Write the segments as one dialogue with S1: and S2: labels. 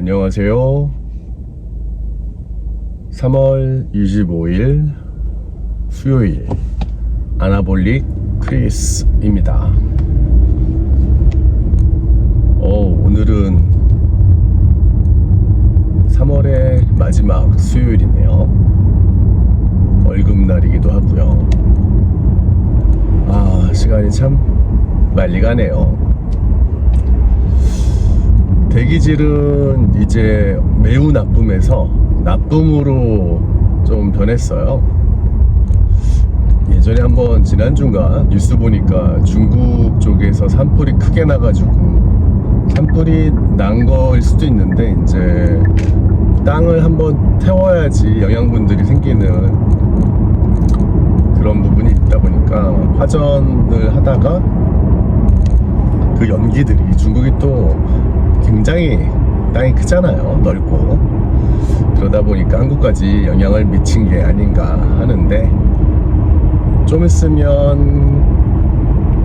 S1: 안녕하세요. 3월 25일 수요일 아나볼릭 크리스입니다. 오늘은 3월의 마지막 수요일이네요. 월급날이기도 하고요. 시간이 참 빨리 가네요. 대기질은 이제 매우 나쁨에서 나쁨으로 좀 변했어요. 예전에 한번 지난주인가 뉴스 보니까 중국 쪽에서 산불이 크게 나가지고, 산불이 난 거일 수도 있는데 이제 땅을 한번 태워야지 영양분들이 생기는 그런 부분이 있다 보니까 화전을 하다가 그 연기들이, 중국이 또 굉장히 땅이 크잖아요. 넓고. 그러다 보니까 한국까지 영향을 미친 게 아닌가 하는데, 좀 있으면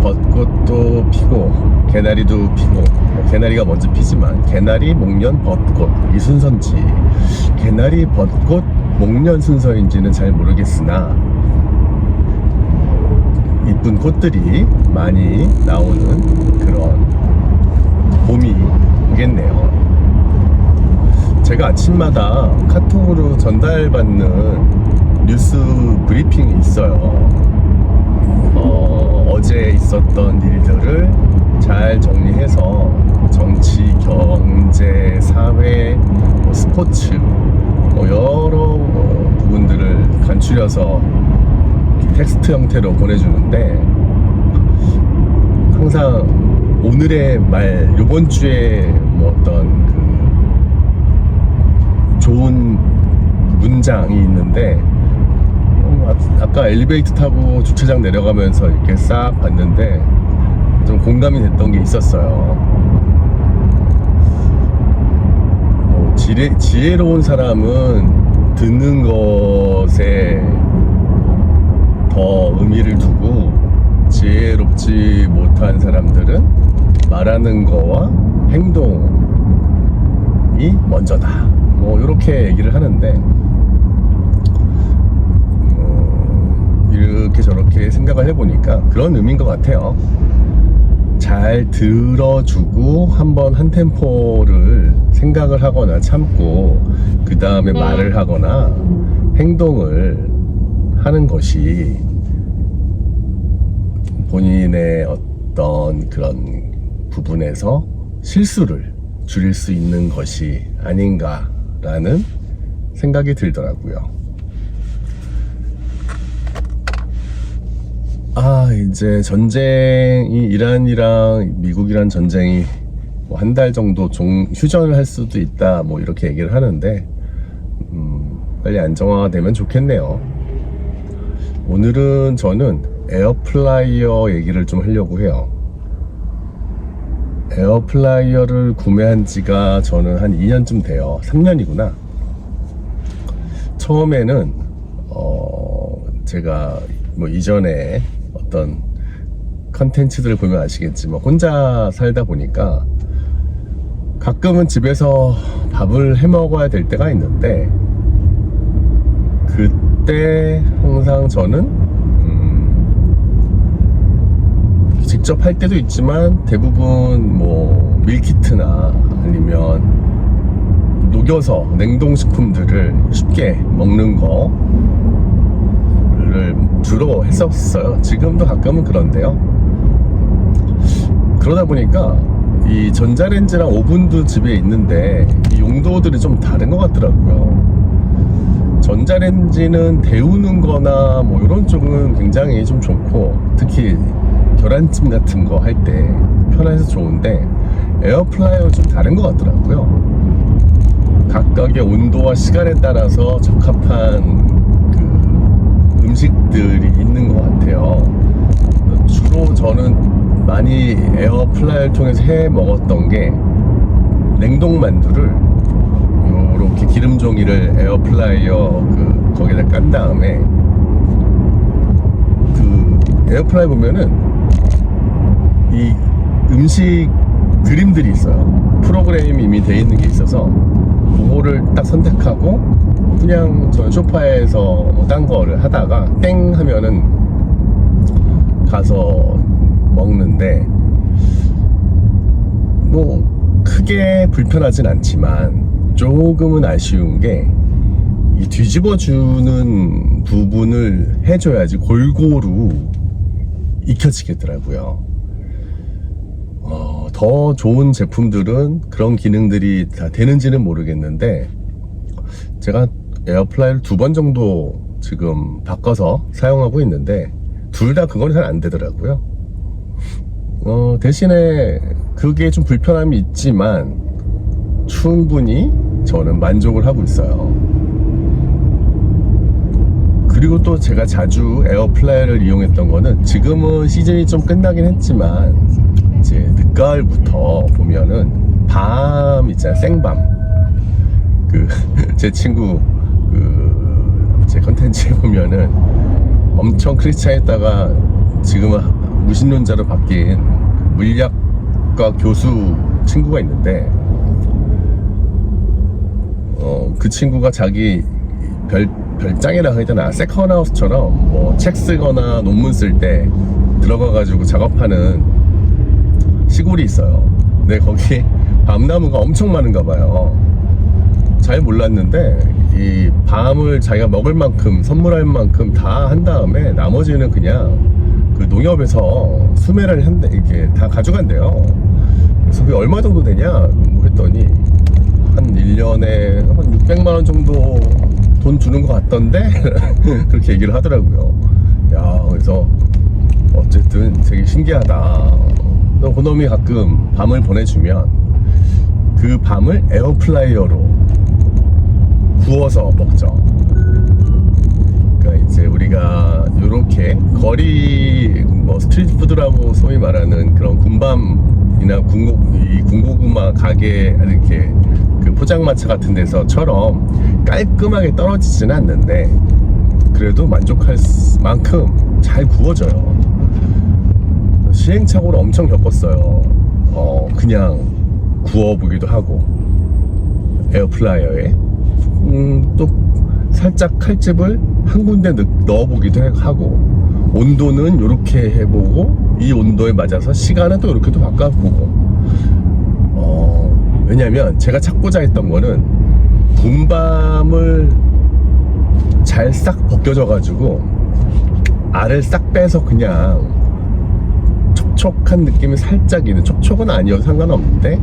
S1: 벚꽃도 피고 개나리도 피고, 개나리가 먼저 피지만 개나리, 목련, 벚꽃 이 순서인지, 개나리, 벚꽃, 목련 순서인지는 잘 모르겠으나 이쁜 꽃들이 많이 나오는 그런 봄이 오겠네요. 제가 아침마다 카톡으로 전달받는 뉴스 브리핑이 있어요. 어제 있었던 일들을 잘 정리해서 정치, 경제, 사회, 스포츠 여러 부분들을 간추려서 텍스트 형태로 보내주는데, 항상 오늘의 말, 요번 주에 어떤 좋은 문장이 있는데, 아까 엘리베이터 타고 주차장 내려가면서 이렇게 싹 봤는데 좀 공감이 됐던 게 있었어요. 지혜로운 사람은 듣는 것에 더 의미를 두고, 지혜롭지 못한 사람들은 말하는 거와 행동이 먼저다, 이렇게 얘기를 하는데, 이렇게 저렇게 생각을 해보니까 그런 의미인 것 같아요. 잘 들어주고 한번 한 템포를 생각을 하거나 참고 그 다음에 말을 하거나 행동을 하는 것이 본인의 어떤 그런 부분에서 실수를 줄일 수 있는 것이 아닌가라는 생각이 들더라고요. 이제 전쟁이, 이란이랑 미국이란 전쟁이 한 달 정도 휴전을 할 수도 있다, 이렇게 얘기를 하는데, 빨리 안정화가 되면 좋겠네요. 오늘은 저는 에어플라이어 얘기를 좀 하려고 해요. 에어플라이어를 구매한 지가 저는 한 2년쯤 돼요. 3년이구나. 처음에는 제가 이전에 어떤 컨텐츠들을 보면 아시겠지만, 혼자 살다 보니까 가끔은 집에서 밥을 해 먹어야 될 때가 있는데, 그때 항상 저는 직접 할 때도 있지만 대부분 밀키트나 아니면 녹여서 냉동식품들을 쉽게 먹는 거를 주로 했었어요. 지금도 가끔은 그런데요. 그러다 보니까 이 전자레인지랑 오븐도 집에 있는데 이 용도들이 좀 다른 것 같더라고요. 전자레인지는 데우는 거나 이런 쪽은 굉장히 좀 좋고, 특히 계란찜 같은 거 할 때 편해서 좋은데, 에어프라이어는 좀 다른 것 같더라고요. 각각의 온도와 시간에 따라서 적합한 음식들이 있는 것 같아요. 주로 저는 많이 에어프라이어를 통해서 해 먹었던 게, 냉동 만두를 이렇게 기름 종이를 에어프라이어 거기다 깐 다음에, 에어프라이어 보면은 이 음식 그림들이 있어요. 프로그램이 이미 돼 있는 게 있어서 그거를 딱 선택하고 그냥 저 소파에서 뭐 딴 거를 하다가 땡 하면은 가서 먹는데 뭐 크게 불편하진 않지만 조금은 아쉬운 게 이 뒤집어주는 부분을 해줘야지 골고루 익혀지겠더라고요. 더 좋은 제품들은 그런 기능들이 다 되는지는 모르겠는데 제가 에어플라이를 2번 정도 지금 바꿔서 사용하고 있는데 둘 다 그건 잘 안 되더라고요. 대신에 그게 좀 불편함이 있지만 충분히 저는 만족을 하고 있어요. 그리고 또 제가 자주 에어플라이어를 이용했던 거는 지금은 시즌이 좀 끝나긴 했지만 이제 늦가을부터 보면은 밤 있잖아요. 생밤. 제 친구 제 컨텐츠에 보면은 엄청 크리스찬했다가 지금은 무신론자로 바뀐 물리학과 교수 친구가 있는데 그 친구가 자기 별장이라 해야 되나 세컨하우스처럼 뭐 책 쓰거나 논문 쓸 때 들어가가지고 작업하는 시골이 있어요. 근데 거기 밤나무가 엄청 많은가 봐요. 잘 몰랐는데 이 밤을 자기가 먹을 만큼 선물할 만큼 다 한 다음에 나머지는 그냥 그 농협에서 수매를 한대 이렇게 다 가져간대요. 그래서 그게 얼마 정도 되냐 뭐 했더니 한 1년에 한 600만 원 정도 돈 주는 것 같던데 그렇게 얘기를 하더라고요. 야, 그래서 어쨌든 되게 신기하다. 그놈이 가끔 밤을 보내주면 그 밤을 에어플라이어로 구워서 먹죠. 그러니까 이제 우리가 이렇게 거리 뭐 스트리트푸드라고 소위 말하는 그런 군밤이나 군고구마 가게 이렇게 그 포장마차 같은 데서처럼 깔끔하게 떨어지지는 않는데 그래도 만족할 만큼 잘 구워져요. 시행착오를 엄청 겪었어요. 그냥 구워보기도 하고 에어플라이어에 또 살짝 칼집을 한 군데 넣어보기도 하고 온도는 이렇게 해보고 이 온도에 맞아서 시간은 또 이렇게도 바꿔보고 왜냐면 제가 찾고자 했던 거는 군밤을 잘 싹 벗겨져 가지고 알을 싹 빼서 그냥 촉촉한 느낌이 살짝 있는, 촉촉은 아니어도 상관없는데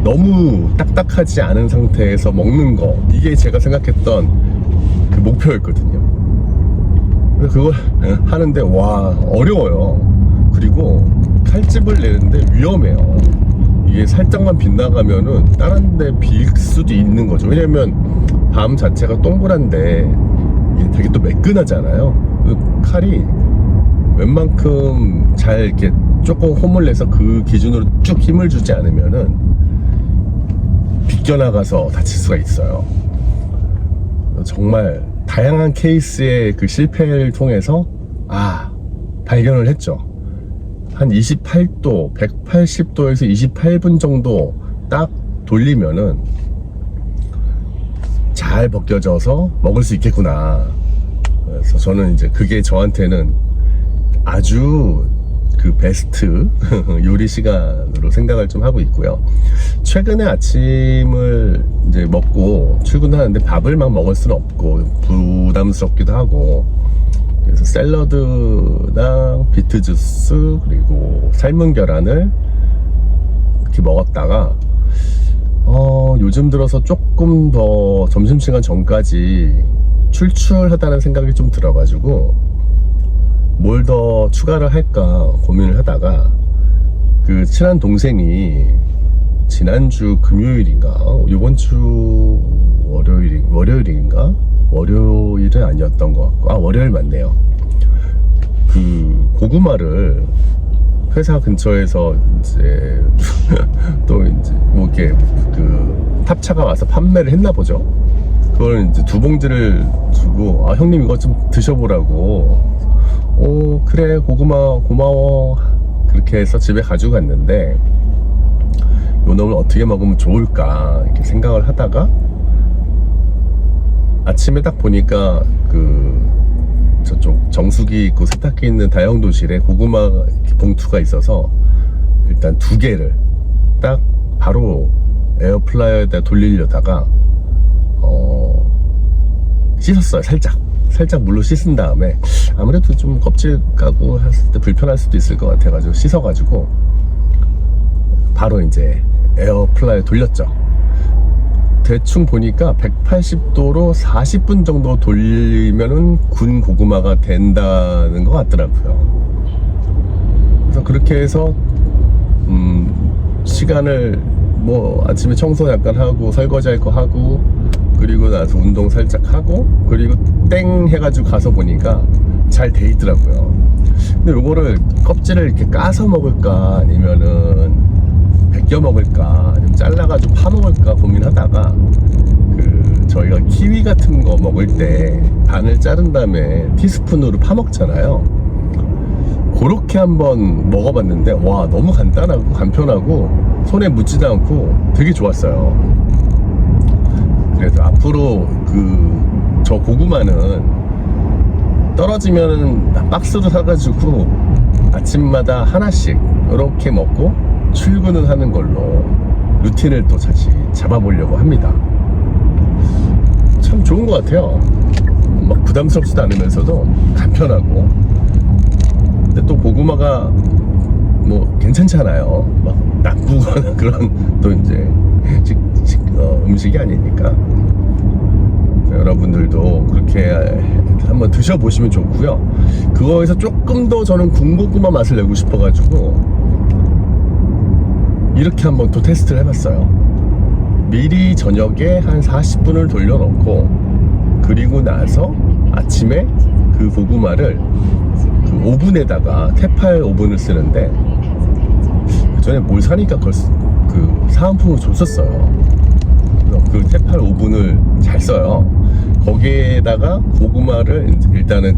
S1: 너무 딱딱하지 않은 상태에서 먹는 거, 이게 제가 생각했던 그 목표였거든요. 그래서 그걸 하는데 와 어려워요. 그리고 칼집을 내는데 위험해요. 이게 살짝만 빗나가면은 다른 데 빌 수도 있는 거죠. 왜냐면 밤 자체가 동그란데 이게 되게 또 매끈하잖아요. 칼이 웬만큼 잘 이렇게 조금 홈을 내서 그 기준으로 쭉 힘을 주지 않으면은 비껴나가서 다칠 수가 있어요. 정말 다양한 케이스의 그 실패를 통해서 발견을 했죠. 한 28도, 180도에서 28분 정도 딱 돌리면은 잘 벗겨져서 먹을 수 있겠구나. 그래서 저는 이제 그게 저한테는 아주 그 베스트 요리 시간으로 생각을 좀 하고 있고요. 최근에 아침을 이제 먹고 출근하는데 밥을 막 먹을 수는 없고 부담스럽기도 하고, 그래서 샐러드랑 비트 주스 그리고 삶은 계란을 이렇게 먹었다가 요즘 들어서 조금 더 점심시간 전까지 출출하다는 생각이 좀 들어가지고 뭘 더 추가를 할까 고민을 하다가 그 친한 동생이 지난주 금요일인가 이번주 월요일인가 월요일은 아니었던 것 같고 월요일 맞네요. 그 고구마를 회사 근처에서 이제 또 이제 뭐 이렇게 그 탑차가 와서 판매를 했나 보죠. 그걸 이제 2봉지를 주고 형님 이거 좀 드셔보라고. 그래 고구마 고마워 그렇게 해서 집에 가지고 갔는데 요 놈을 어떻게 먹으면 좋을까 이렇게 생각을 하다가 아침에 딱 보니까 저쪽 정수기 있고 세탁기 있는 다용도실에 고구마 봉투가 있어서 일단 2개를 딱 바로 에어프라이어에다 돌리려다가 씻었어요. 살짝 물로 씻은 다음에 아무래도 좀 껍질 까고 했을 때 불편할 수도 있을 것 같아가지고 씻어가지고 바로 이제 에어프라이어 돌렸죠. 대충 보니까 180도로 40분 정도 돌리면은 군 고구마가 된다는 것 같더라고요. 그래서 그렇게 해서 시간을 뭐 아침에 청소 약간 하고 설거지 할 거 하고 그리고 나서 운동 살짝 하고 그리고 땡 해가지고 가서 보니까 잘 돼 있더라고요. 근데 요거를 껍질을 이렇게 까서 먹을까 아니면은 벗겨 먹을까 아니면 잘라가지고 파 먹을까 고민하다가 저희가 키위 같은 거 먹을 때 반을 자른 다음에 티스푼으로 파 먹잖아요. 그렇게 한번 먹어봤는데 와 너무 간단하고 간편하고 손에 묻지도 않고 되게 좋았어요. 그래서 앞으로 저 고구마는 떨어지면은 박스로 사가지고 아침마다 하나씩 이렇게 먹고 출근을 하는 걸로 루틴을 또 다시 잡아보려고 합니다. 참 좋은 것 같아요. 막 부담스럽지도 않으면서도 간편하고. 근데 또 고구마가 뭐 괜찮잖아요. 막 나쁘거나 그런 또 이제 음식이 아니니까. 여러분들도 그렇게 한번 드셔보시면 좋고요. 그거에서 조금 더 저는 군고구마 맛을 내고 싶어가지고 이렇게 한번 또 테스트를 해봤어요. 미리 저녁에 한 40분을 돌려놓고 그리고 나서 아침에 그 고구마를 오븐에다가 테팔 오븐을 쓰는데 전에 뭘 사니까 그 사은품을 줬었어요. 그 테팔 오븐을 잘 써요. 거기에다가 고구마를 일단은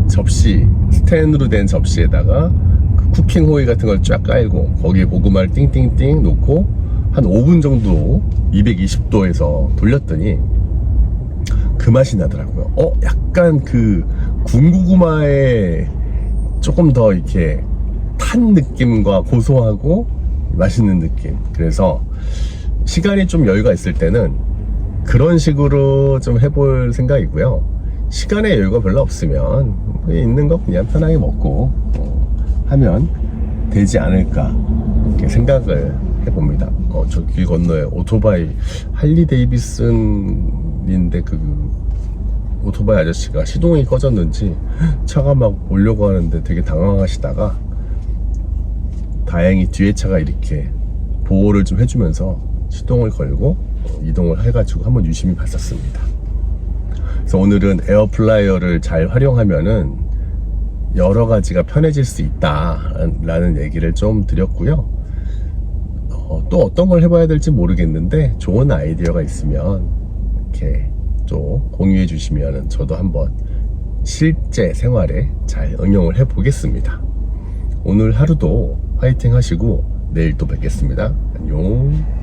S1: 접시 스텐으로 된 접시에다가 쿠킹 호일 같은 걸 쫙 깔고 거기에 고구마를 띵띵띵 놓고 한 5분 정도 220도에서 돌렸더니 그 맛이 나더라고요. 약간 군고구마에 조금 더 이렇게 탄 느낌과 고소하고 맛있는 느낌. 그래서 시간이 좀 여유가 있을 때는 그런 식으로 좀 해볼 생각이고요. 시간에 여유가 별로 없으면 있는 거 그냥 편하게 먹고 하면 되지 않을까 이렇게 생각을 해봅니다. 저 길 건너에 오토바이 할리 데이비슨인데 오토바이 아저씨가 시동이 꺼졌는지 차가 막 오려고 하는데 되게 당황하시다가 다행히 뒤에 차가 이렇게 보호를 좀 해주면서 시동을 걸고 이동을 해가지고 한번 유심히 봤었습니다. 그래서 오늘은 에어프라이어를 잘 활용하면은 여러 가지가 편해질 수 있다라는 얘기를 좀 드렸고요. 또 어떤 걸 해봐야 될지 모르겠는데 좋은 아이디어가 있으면 이렇게 또 공유해 주시면 저도 한번 실제 생활에 잘 응용을 해 보겠습니다. 오늘 하루도 화이팅 하시고 내일 또 뵙겠습니다. 안녕.